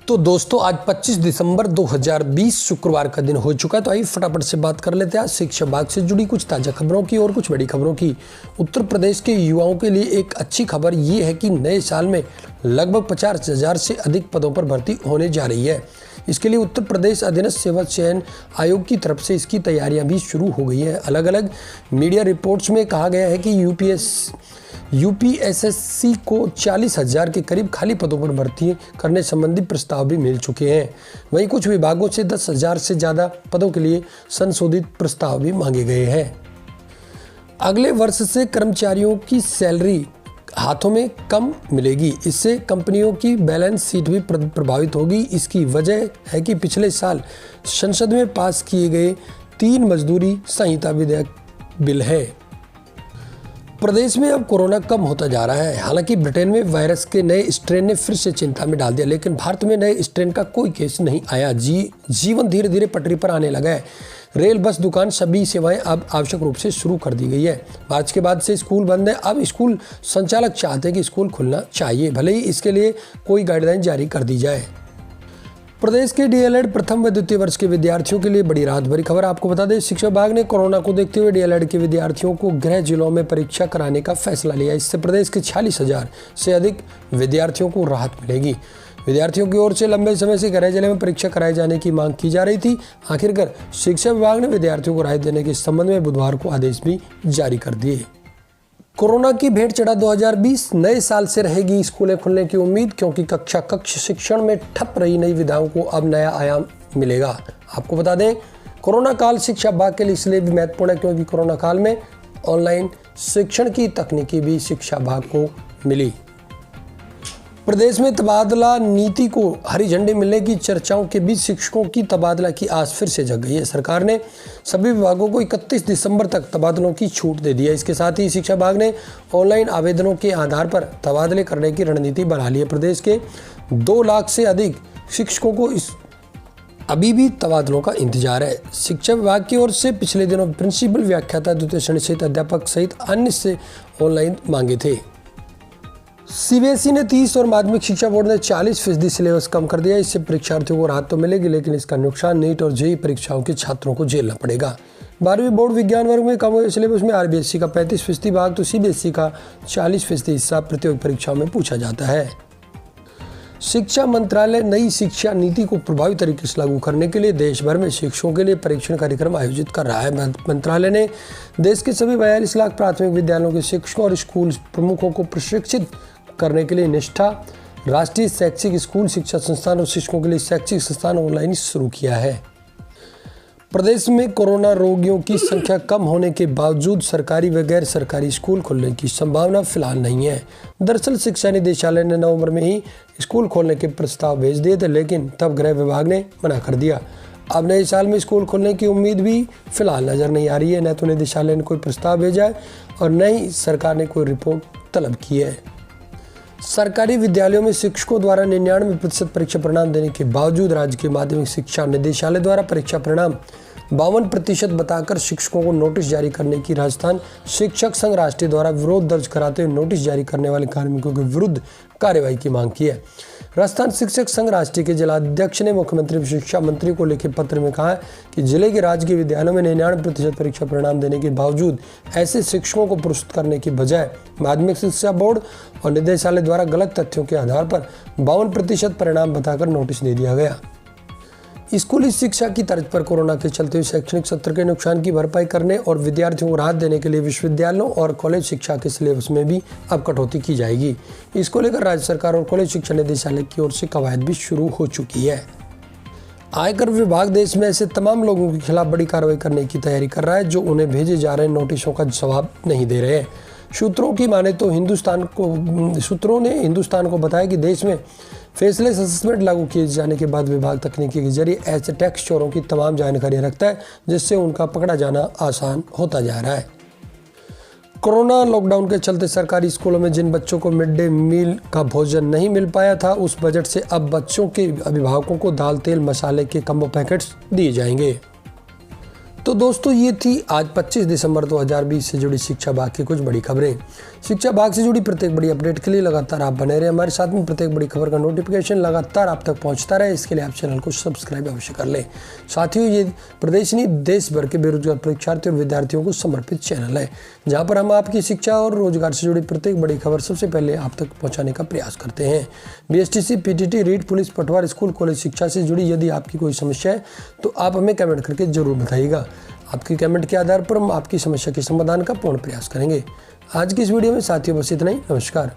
तो दोस्तों आज 25 दिसंबर 2020 शुक्रवार का दिन हो चुका है। तो आइए फटाफट से बात कर लेते हैं आज शिक्षा विभाग से जुड़ी कुछ ताज़ा खबरों की और कुछ बड़ी खबरों की। उत्तर प्रदेश के युवाओं के लिए एक अच्छी खबर ये है कि नए साल में लगभग 50,000 से अधिक पदों पर भर्ती होने जा रही है। इसके लिए उत्तर प्रदेश अधीनस्थ सेवा चयन आयोग की तरफ से इसकी तैयारियां भी शुरू हो गई हैं। अलग अलग मीडिया रिपोर्ट्स में कहा गया है कि यूपीएसएससी को 40,000 के करीब खाली पदों पर भर्ती करने संबंधी प्रस्ताव भी मिल चुके हैं। वहीं कुछ विभागों से 10,000 से ज़्यादा पदों के लिए संशोधित प्रस्ताव भी मांगे गए हैं। अगले वर्ष से कर्मचारियों की सैलरी हाथों में कम मिलेगी। इससे कंपनियों की बैलेंस शीट भी प्रभावित होगी। इसकी वजह है कि पिछले साल संसद में पास किए गए 3 मजदूरी संहिता विधेयक बिल है। प्रदेश में अब कोरोना कम होता जा रहा है। हालांकि ब्रिटेन में वायरस के नए स्ट्रेन ने फिर से चिंता में डाल दिया, लेकिन भारत में नए स्ट्रेन का कोई केस नहीं आया। जीवन धीरे धीरे पटरी पर आने लगा है। रेल, बस, दुकान सभी सेवाएं अब आवश्यक रूप से शुरू कर दी गई है। मार्च के बाद से स्कूल बंद है। अब स्कूल संचालक चाहते हैं कि स्कूल खुलना चाहिए, भले ही इसके लिए कोई गाइडलाइन जारी कर दी जाए। प्रदेश के डीएलएड प्रथम व द्वितीय वर्ष के विद्यार्थियों के लिए बड़ी राहत भरी खबर। आपको बता दें, शिक्षा विभाग ने कोरोना को देखते हुए डीएलएड के विद्यार्थियों को गृह जिलों में परीक्षा कराने का फैसला लिया। इससे प्रदेश के 46,000 से अधिक विद्यार्थियों को राहत मिलेगी। विद्यार्थियों की ओर से लंबे समय से गृह जिले में परीक्षा कराए जाने की मांग की जा रही थी। आखिरकार शिक्षा विभाग ने विद्यार्थियों को राहत देने के संबंध में बुधवार को आदेश भी जारी कर दिए। कोरोना की भेंट चढ़ा 2020, नए साल से रहेगी स्कूलें खुलने की उम्मीद, क्योंकि कक्ष शिक्षण में ठप रही नई विधाओं को अब नया आयाम मिलेगा। आपको बता दें, कोरोना काल शिक्षा विभाग के लिए इसलिए भी महत्वपूर्ण है क्योंकि कोरोना काल में ऑनलाइन शिक्षण की तकनीकी भी शिक्षा विभाग को मिली। प्रदेश में तबादला नीति को हरी झंडी मिलने की चर्चाओं के बीच शिक्षकों की तबादला की आस फिर से जग गई है। सरकार ने सभी विभागों को 31 दिसंबर तक तबादलों की छूट दे दी है। इसके साथ ही शिक्षा विभाग ने ऑनलाइन आवेदनों के आधार पर तबादले करने की रणनीति बना ली है। प्रदेश के 2 लाख से अधिक शिक्षकों को अभी भी तबादलों का इंतजार है। शिक्षा विभाग की ओर से पिछले दिनों प्रिंसिपल, व्याख्याता, द्वितीय श्रेणी सहित अध्यापक सहित अन्य से ऑनलाइन मांगे थे। सीबीएसई ने 30 और माध्यमिक शिक्षा बोर्ड ने 40% सिलेबस कम कर दिया। इससे परीक्षार्थियों को राहत तो मिलेगी, लेकिन इसका नुकसान नीट और जेईई परीक्षाओं के छात्रों को झेलना पड़ेगा। 12वीं बोर्ड विज्ञान वर्ग में कम हुए सिलेबस में आरबीएसई का 35% भाग तो सीबीएसई का 40% हिस्सा प्रतियोगी परीक्षाओं में पूछा जाता है। शिक्षा मंत्रालय नई शिक्षा नीति को प्रभावी तरीके से लागू करने के लिए देश भर में शिक्षकों के लिए परीक्षण कार्यक्रम आयोजित कर रहा है। मंत्रालय ने देश के सभी 42 लाख प्राथमिक विद्यालयों के शिक्षकों और स्कूल प्रमुखों को प्रशिक्षित करने के लिए निष्ठा राष्ट्रीय शैक्षिक स्कूल शिक्षा संस्थान और शिक्षकों के लिए शैक्षिक संस्थान ऑनलाइन शुरू किया है। प्रदेश में कोरोना रोगियों की संख्या कम होने के बावजूद सरकारी व गैर सरकारी स्कूल खुलने की संभावना फिलहाल नहीं है। दरअसल शिक्षा निदेशालय ने नवंबर में ही स्कूल खोलने के प्रस्ताव भेज दिए थे, लेकिन तब गृह विभाग ने मना कर दिया। अब नए साल में स्कूल खोलने की उम्मीद भी फिलहाल नजर नहीं आ रही है। न तो निदेशालय ने कोई प्रस्ताव भेजा है और न ही सरकार ने कोई रिपोर्ट तलब की है। सरकारी विद्यालयों में शिक्षकों द्वारा 99% परीक्षा परिणाम देने के बावजूद राज्य के माध्यमिक शिक्षा निदेशालय द्वारा परीक्षा परिणाम 52% बताकर शिक्षकों को नोटिस जारी करने की राजस्थान शिक्षक संघ राष्ट्रीय द्वारा विरोध दर्ज कराते हुए नोटिस जारी करने वाले कार्मिकों के विरुद्ध कार्रवाई की मांग की है। राजस्थान शिक्षक संघ राष्ट्रीय के जिलाध्यक्ष ने मुख्यमंत्री शिक्षा मंत्री को लिखे पत्र में कहा कि जिले के राजकीय विद्यालयों में 99% परीक्षा परिणाम देने के बावजूद ऐसे शिक्षकों को पुरस्कृत करने की बजाय माध्यमिक शिक्षा बोर्ड और निदेशालय द्वारा गलत तथ्यों के आधार पर 52% परिणाम बताकर नोटिस दे दिया गया। स्कूली शिक्षा की तर्ज पर कोरोना के चलते हुए शैक्षणिक सत्र के नुकसान की भरपाई करने और विद्यार्थियों को राहत देने के लिए विश्वविद्यालयों और कॉलेज शिक्षा के सिलेबस में भी अब कटौती की जाएगी। इसको लेकर राज्य सरकार और कॉलेज शिक्षा निदेशालय की ओर से कवायद भी शुरू हो चुकी है। आयकर विभाग देश में ऐसे तमाम लोगों के खिलाफ बड़ी कार्रवाई करने की तैयारी कर रहा है जो उन्हें भेजे जा रहे नोटिसों का जवाब नहीं दे रहे हैं। सूत्रों की माने तो सूत्रों ने हिंदुस्तान को बताया कि देश में फेसलेस असेसमेंट लागू किए जाने के बाद विभाग तकनीकी के जरिए ऐसे टैक्स चोरों की तमाम जानकारियां रखता है, जिससे उनका पकड़ा जाना आसान होता जा रहा है। कोरोना लॉकडाउन के चलते सरकारी स्कूलों में जिन बच्चों को मिड डे मील का भोजन नहीं मिल पाया था, उस बजट से अब बच्चों के अभिभावकों को दाल, तेल, मसाले के कम्बो पैकेट्स दिए जाएंगे। तो दोस्तों ये थी आज 25 दिसंबर 2020 से जुड़ी शिक्षा भाग की कुछ बड़ी खबरें। शिक्षा भाग से जुड़ी प्रत्येक बड़ी अपडेट के लिए लगातार आप बने रहे हमारे साथ में। प्रत्येक बड़ी खबर का नोटिफिकेशन लगातार आप तक पहुंचता रहे, इसके लिए आप चैनल को सब्सक्राइब अवश्य कर लें। साथियों, ये प्रदेश नहीं देश भर के बेरोजगार परीक्षार्थियों और विद्यार्थियों को समर्पित चैनल है, जहाँ पर हम आपकी शिक्षा और रोजगार से जुड़ी प्रत्येक बड़ी खबर सबसे पहले आप तक पहुँचाने का प्रयास करते हैं। BSTC, PTT, रीट, पुलिस, पटवार, स्कूल कॉलेज शिक्षा से जुड़ी यदि आपकी कोई समस्या है तो आप हमें कमेंट करके जरूर बताइएगा। आपकी कमेंट के आधार पर हम आपकी समस्या के समाधान का पूर्ण प्रयास करेंगे। आज की इस वीडियो में साथियों बस इतना ही। नमस्कार।